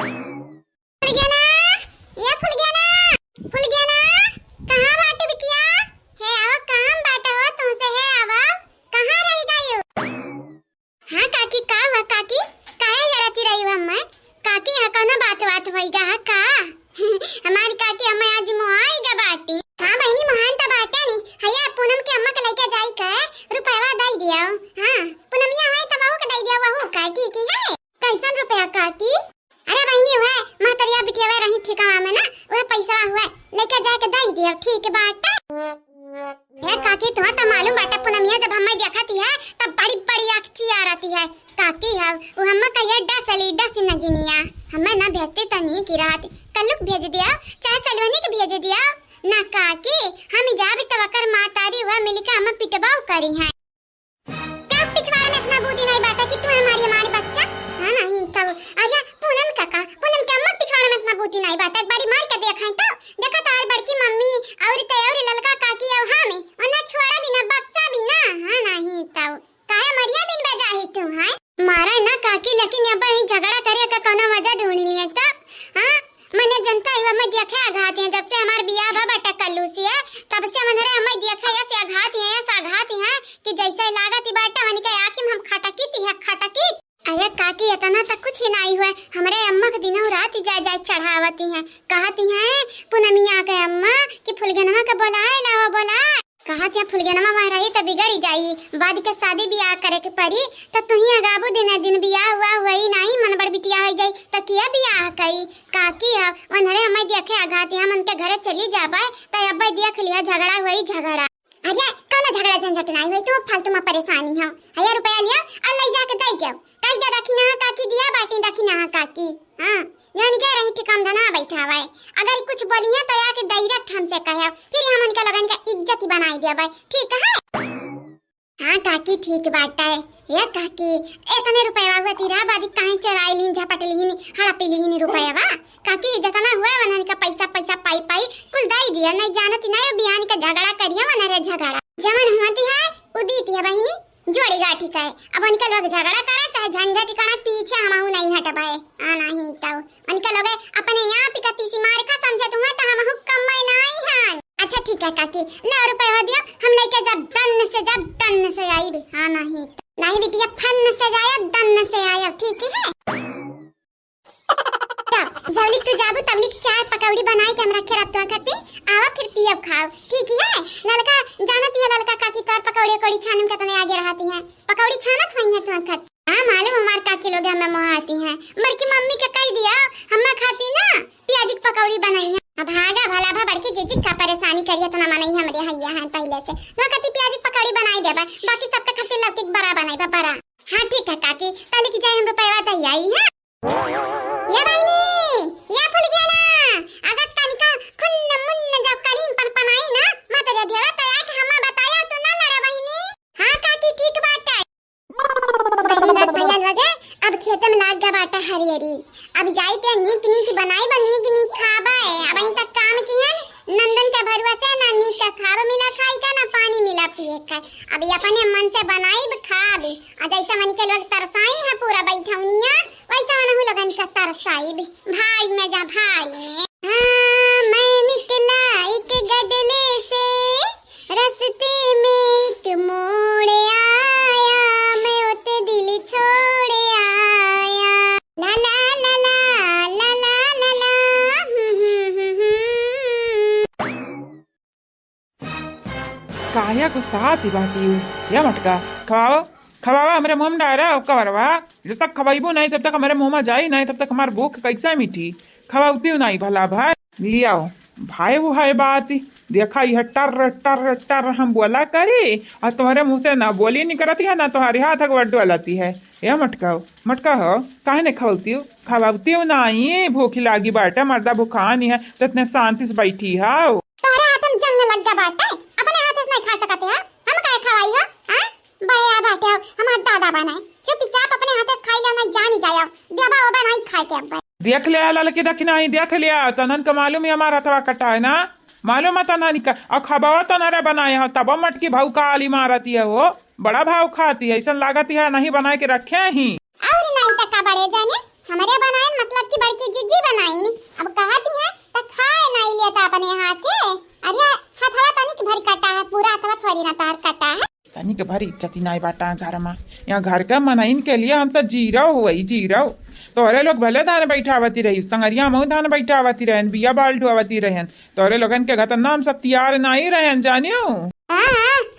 फूल गया ना, ये फूल गया ना, फूल गया ना। कहाँ बाटे बिटिया? है आओ काम बाटे हो तुमसे है आओ। कहाँ रही गई? हाँ काकी का हुआ काकी? काहे जराती रही हो अम्मा? काकी है कौन बात होईगा का? हमारी काकी अम्मा आज मोआईगा बाटी। हाँ बहनी महान त बाटे नी। हया पूनम के अम्मा के लइका जाई का रुपया दई दियो। हां पूनमिया है तबाऊ के दई दियो वहु का ठीक है। कैसन रुपया काकी? अरे बहनी हुआ महतरिया बिटिया वे रही ठिकाना में ना वह पैसा हुआ लेके जाके दई दियो ठीक बाटा। है काकी तो मालूम बाटा पूनमिया जब हमें देखती है तब बड़ी बड़ी आंखी आ रहती है। काकी है वो हम्मा का ये डस नगिनिया हमें ना भेजते त नहीं की रात कल्लुक भेज दिया चाहे सलवनी के भेज दिया ना काकी हम जाबे तवकर मातारी हुआ मिलके हम पिटबाव करी है। क्या पिछवाड़े में इतना बूदी नहीं बाटा कि तू हमारी बच्चा है नहीं तब अरे पूनम काका पूनम के अम्मा पिछवाड़े में इतना बूदी नहीं बाटा एक बारी मार के देखा तो देखा तार बड़की मम्मी और तयोरी ललका काकी और हमें उन्हें छोड़ा भी ना बक्सा भी ना है नहीं तब काहे मरिया बिन बजाही तुम है मारा ना काकी लेकिन अब झगड़ा करे का कोनो वजह ढूंढ लिया तब हां मैंने जनता है मैं देखे आघात है जब से हमार बियाह बा बटा कल्लू से तब से मनरे हमें देखे ऐसे आघात है कि जैसे लागत बाटा मन के आंखें हम खटकी अरे काकी इतना तक कुछ ही नहीं हुआ हमारे अम्मा के दिनों रात जाय चढ़ावती हैं कहती हैं पूनमिया के अम्मा कि फुलगनमा का बोला कहत है फुलगनमा में रही त बिगड़ी जाई बाद के शादी बियाह करे के पड़ी त तू ही अगाबू दिन बियाह हुआ वही नहीं मन बड़ बिटिया हो जाई त किया बियाह कई काकी है वनरे हमें देखे आघात है मन के घरे चली जाबे त अब देख लिया झगड़ा अरे कौन झगड़ा झंझट नहीं हुई तू फालतू में परेशानी है 1000 रुपया लिया और ले जाके दई के कई दे रखी ना काकी दिया बाटी रखी ना काकी हां यानी कह रही ठिकाम धना बैठा हुआ है अगर कुछ बोली है तो आके डायरेक्ट हमसे कहे फिर हमन का लगन का इज्जत बनाई दिया भाई ठीक है। हाँ काकी ठीक बात है ये काकी इतने रुपया हुआ तीरा बादी काहे चोराई लीन झपट लीन हड़प लीन रुपया काकी जितना हुआ वनन का पैसा पाई कुल दई दिया नहीं जानती नहीं बिहान का झगड़ा करिया वनरे झगड़ा जमन हुआती है उदीती है बहिनी जोड़ी गाठी का है अब उनका लोग झगड़ा करे चाहे झंझट करे पीछे हमहु नहीं हटबाए आ नहीं तो उनका लोग अपने यहाँ पे कतीसी मार का समझे तुम्हें तो हमहु कमाई नहीं है। अच्छा ठीक है काकी ला रुपया दियो हम लेके जब तन से आई भी हां नहीं बिटिया फन से जाया दन से आया ठीक है। जबली तू जाबू तबली चाय पकौड़ी बनाई के हम रखे रखतो करती आवा फिर पियब खाओ ठीक है। ललका जानती है ललका काकी तोर पकौड़ी छानम के तने आगे रहती है पकौड़ी छानत होई है तू खत हां मालूम हमार काकी लोग हमें मोहाती हैं बड़की मम्मी के कह दिया हम खाती ना प्याज की पकौड़ी बनाई है अब भागा भला भा बड़की जीजी का परेशानी करिए तना मनई हमरे हैया हैं पहले से तो कहती प्याज की पकौड़ी बनाई देबा बाकी सबके खातिर लौकी बड़ा बनाई बड़ा हां ठीक है काकी ताली की जाए हम रुपया दई आई है ये बहनी ये फूल गया ना अगर तनिका खुन्न मुन्न जब करीम पनपनाई ना मत रे देवा तो आके हमें बताया तो ना लड़े बहनी। हां काकी ठीक बात है बहनी बात भैया लगे अब खेत में लाग गया बाटा हरियरी अब जाई ते नीक बनाई बा नीक खाबा है अब इन तक काम की है नंदन के भरवा से ना नीक का खाब मिला खाई का ना पानी मिला पिए का अब ये अपने मन से बनाई खाबे आ जैसा मन के लोग तरसाई है पूरा बैठौनिया वैसा मनहु लगन का तरसाई भाई में जा भाई में हां मैं निकला एक गडले से रास्ते में एक मोड़ आया मैं उते दिल छोड़ आया ला ला ला ला ला ला ला काया को साथ ही बाती या मटका खवावा हमारे मुंह में डायरा कवरवा जब तक खवाइबो नहीं तब तक हमारे मुंह में जाई नहीं तब तक हमार भूख कैसे मीठी खवाउती नहीं भला भाई लियाओ भाई वो है बात देखा यह टर हम बोला करे और तुम्हारे मुंह से ना बोली नहीं करती है ना तुम्हारे हाथ अगवट डोलाती है या मटका हो काहे नहीं खवाउती हो नहीं भूख लागी बाटा मर्दा भूखा नहीं है तो इतने शांति से बैठी है तोरे हाथ में जंग लग जा बाटा अपने हाथ से नहीं खा सकते हैं हम काहे खवाई हो हां बड़े बाटे हमार दादा बनाए चुपचाप अपने हाथ से खाई लो नहीं जानी जाया देबा ओ बनाई खाए के अब देख लिया ललकी दखना ही देख लिया तनन का मालूम है हमारा हथवा कटा है ना मालूम है तना निका और खबावा तो नरे बनाए हो तब मटकी भाव काली मारती है वो बड़ा भाव खाती है ऐसा लागती है नहीं बना के रखे ही और नहीं तक बड़े जाने हमारे बनाए मतलब की बड़की के भरी इज्जत ही नहीं बाटा घर में। यहाँ घर के मनाइन के लिए हम तो जीरो हुई जीरो। तोरे लोग भले धान बैठावती रही, संगरिया मऊ धान बैठावती रहन, बिया बाल्ट हुआवती रहन, तोरे लोगन के घर नाम सब तैयार नहीं रहन जानियो।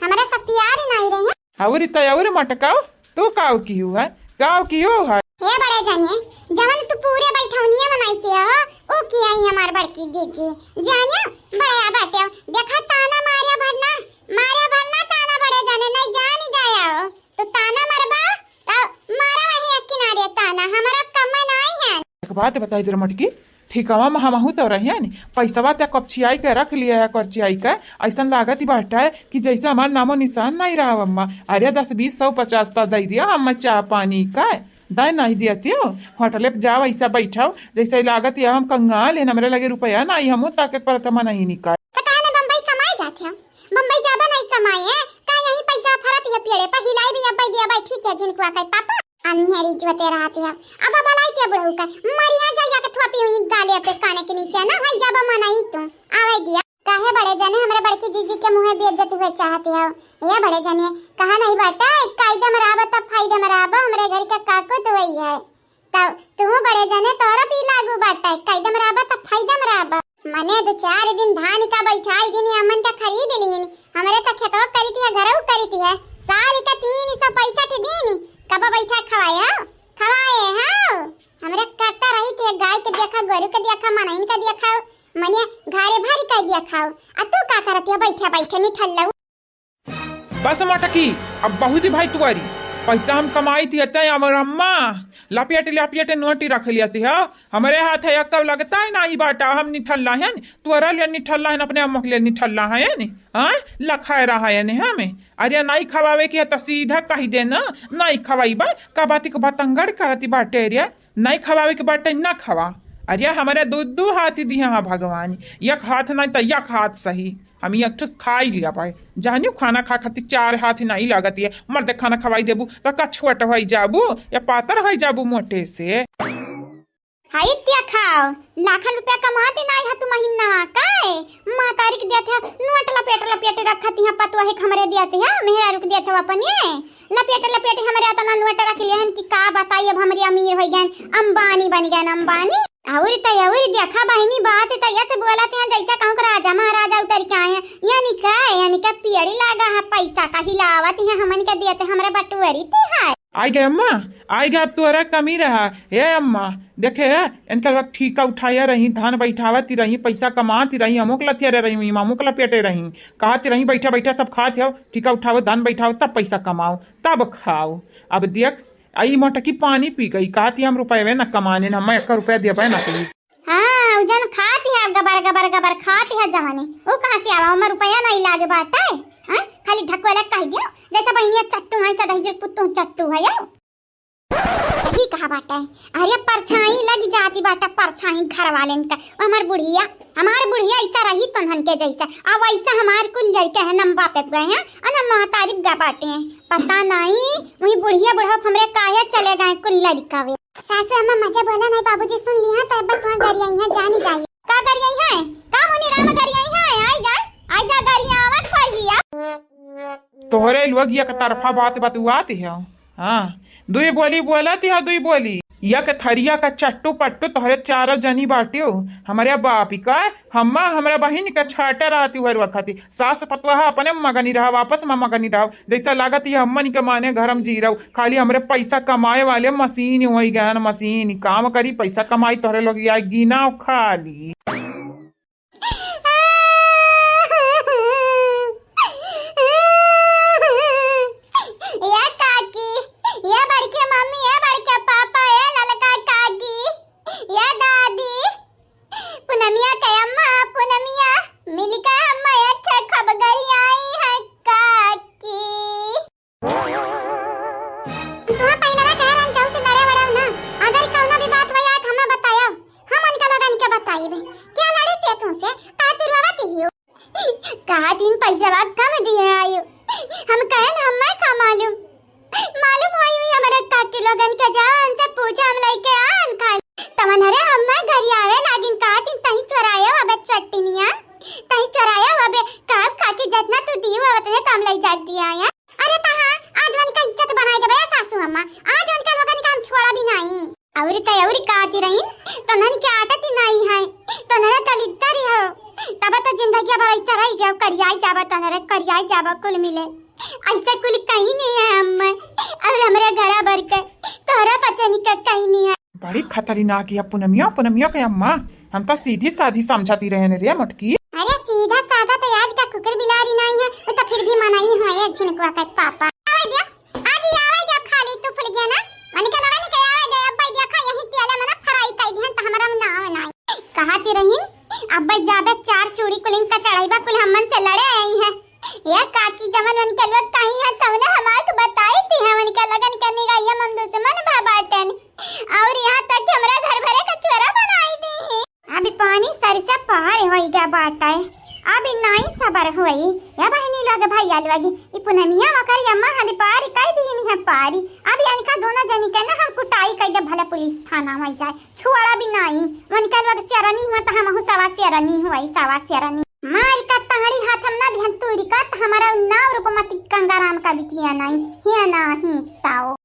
हमारा सब तैयार नहीं रहे। और तय मटकाओ तू काव की है गाँव की हो है हे बड़े जानिए जवन तू पूरे बैठौनिया बनाई के हो ओ किया ही हमार बड़की जीजी जानियो बड़े बाटे देखा ताना भरना ताना बड़े जाने नहीं जानी जाया हो तो ताना मरबा तो मारा वही एक किनारे ताना हमारा कम नहीं है। एक बात बताई तेरे मटकी ठीकवा में हमहू तो रहे न पैसा त्या कपछियाई के रख लिया है करचियाई का ऐसा लागत ही बाटा है कि जैसे हमारा नामो निशान नहीं रहा अम्मा। अरे 10 20 100 50 तो दे दिया हम चाह पानी का दाय नहीं देती हो होटल पे जाओ ऐसा बैठाओ जैसे लागत है हम कंगाल है हमारे लगे रुपया ना हम ताके परतमा नहीं निकाल तो कहने बम्बई कमाए जाते हो बम्बई जाबा नहीं कमाए है का यही पैसा फरत है पेड़े पर हिलाई भी अब दिया भाई ठीक है जिनको आकर पापा अन्हेरी जोते रहती है अब बलाई के बड़ू का मरिया जाया के थोपी हुई गाले पे काने के नीचे ना भाई जाबा मनाई तो आवे दिया काहे बड़े जने हमारे बड़की जीजी के मुंह बेइज्जत हुए चाहते हो ये बड़े जने कहा नहीं बाटा एक कायदे में रहबा तब फायदे में रहबा हमरे घर का काको तो वही है तब तू बड़े जने तोरा पी लागू बाटा एक कायदे में रहबा तब फायदे में रहबा मने 2-4 दिन धान का बैठाई दिन अमन का खरीद लीनी हमरे त खेतवा करी थी घरऊ करी थी है साल का 300 पैसा थे देनी कब बैठा खवाए हां हमरे काटा रही थी गाय के देखा गोरु के देखा मनइन का देखा मने घरे भारी का देखा आ तू का करत है बैठा नहीं ठल्लऊ बस मटकी अब बहुत ही भाई तुआरी पैसा हम कमाई थी अतः हमारे अम्मा लपेटे नोटी रख लिया थी हमारे हाथ है कब लगता है ना ही बाटा हम निठल्ला है तुअरा लिए निठल्ला है अपने अम्मा के लिए निठल्ला है नी हाँ लखाए रहा है नहीं हमें अरे नहीं खवावे की है तो सीधा कही देना नहीं खवाई बा का बाती को बतंगड़ करती बाटे अरे नहीं खवावे के बाटे ना खवा अरे हमारे दो हाथ ही दिया हाँ भगवान एक हाथ नहीं तो एक हाथ सही हम एक ठूस खा ही लिया पाए जानियो खाना खा खाती 4 हाथ ही नहीं लागती है मर्द खाना खवाई देबू तो का छोट हो जाबू या पातर हो जाबू मोटे से हाय त्या खाओ लाखन रुपया कमाते नहीं है तू महीना काए मां तारीख देते नोट लपेट रखती है पतवा है हमरे देते है मेहरा रुक देते अपन ये लपेट हमरे आता नोट रख लिए कि का बताइए अब हमरे अमीर हो गए अंबानी बन गए अंबानी और देखा बहनी बात है ऐसे बोलाते हैं जैसा कहूँ राजा महाराजा उतर के आए यानी का पेड़ी लागा है पैसा का हिलावत है हमन के देते हमरे बटुअरी ते है आई गए अम्मा आई गए अब तोरा कमी रहा हे अम्मा देखे है इनका वक्त ठीका उठाया रही धान बैठावती रही पैसा कमाती रही अमुक लथिया रही अमुक लपेटे रही कहती रही बैठा सब खाते हो ठीका उठाओ धान बैठाओ तब पैसा कमाओ तब खाओ अब देख आई मोटकी पानी पी गई कहती हम रुपये न कमाने न मैं 1 रुपया दे पाए ना प्लीज हाँ जन खाती है गबर खाती है जवानी वो कहाँ से आवा उमर रुपया नहीं लागे बाटा है खाली ढकवाला कह दियो जैसा बहनिया चट्टू है सदा ही पुत्तू चट्टू है यार सही कहा बाटा है अरे परछाई लग जाती बाटा परछाई घर वाले का हमार बुढ़िया ऐसा रही तनहन के जैसा अब ऐसा हमार कुल लड़के है नंबा पे गए हैं और मां तारीफ गा बाटे हैं पता नहीं वही बुढ़िया बुढ़ा हमरे काहे चले गए कुल लड़का वे सासू अम्मा मजे बोला नहीं बाबूजी सुन लिया तो अब तुम गाड़ी आई है जानी जाइए का गाड़ी आई है का मुनी राम गाड़ी आई है आई जा गाड़ी आवत फजिया तोहरे लोग ये तरफा बात हुआती है हाँ दुई बोली बोलती है दुई बोली यक थरिया का चट्टू पट्टू तोहरे 4 जनी बाटियो हमारे बापी का हम्मा हमारा बहन का छाटा रहती हुए वक्त सास पतवा अपने मगनी रहा वापस में मगनी रहा जैसा लागत ये अम्मन के माने घर में जी रहा खाली हमारे पैसा कमाए वाले मशीन हो गए मशीन काम करी पैसा कमाई तोहरे लोग या गिना खाली अरे तयौरी काती रही तनन के आटत नहीं है तनरा तलितर हो तब तो जिंदगी भर ऐसा रही गया करियाई जाबा तनरा करियाई जाबा कुल मिले ऐसा कुल कहीं नहीं है अम्मा और हमारे घर भर के तोहरा पचनी का कहीं नहीं है। बड़ी खतरनाक है पूनमिया पूनमिया के अम्मा हम तो सीधी साधी समझाती रहे रे मटकी। अरे सीधा साधा तो आज का कुकर बिलारी नहीं है वो तो फिर भी मनाई है ये छिनकुआ का पापा आवे दिया आज ही आवे दिया खाली तू फुल गया ना मनी का लगा नहीं के आवे दे अब देखा यही प्याला मना फ्राई कर दिहन त हमरा ना आवे नहीं कहाती रहीन अब जाबे 4 चूड़ी कुलिंग का चढ़ाईबा कुल हमन से लड़े आई है ये काकी जमन मन के लोग कहीं है तवने हमारे बताई थी हमन का लगन करने का ये हम दुश्मन बाबाटन और यहां तक कि हमरा घर भरे का चोरा बनाई दी अभी पानी सर से पार होई गया बाटा अभी नहीं सबर हुई या बहनी लोग भैया लोग ई पुनमिया मकर यम्मा हद पारी कह दी है पारी अभी इनका दोनों जनी के ना हम कुटाई कह दे भले पुलिस थाना में जाए छुआड़ा भी नहीं उनका लोग सेरनी हुआ तो हम सवा सेरनी हुई सवा सेरनी मार का तंगड़ी हाथ हम ना ध्यान तूरी का हमारा 9 रुपया मत गंगाराम का बिटिया नहीं है ना ही ताओ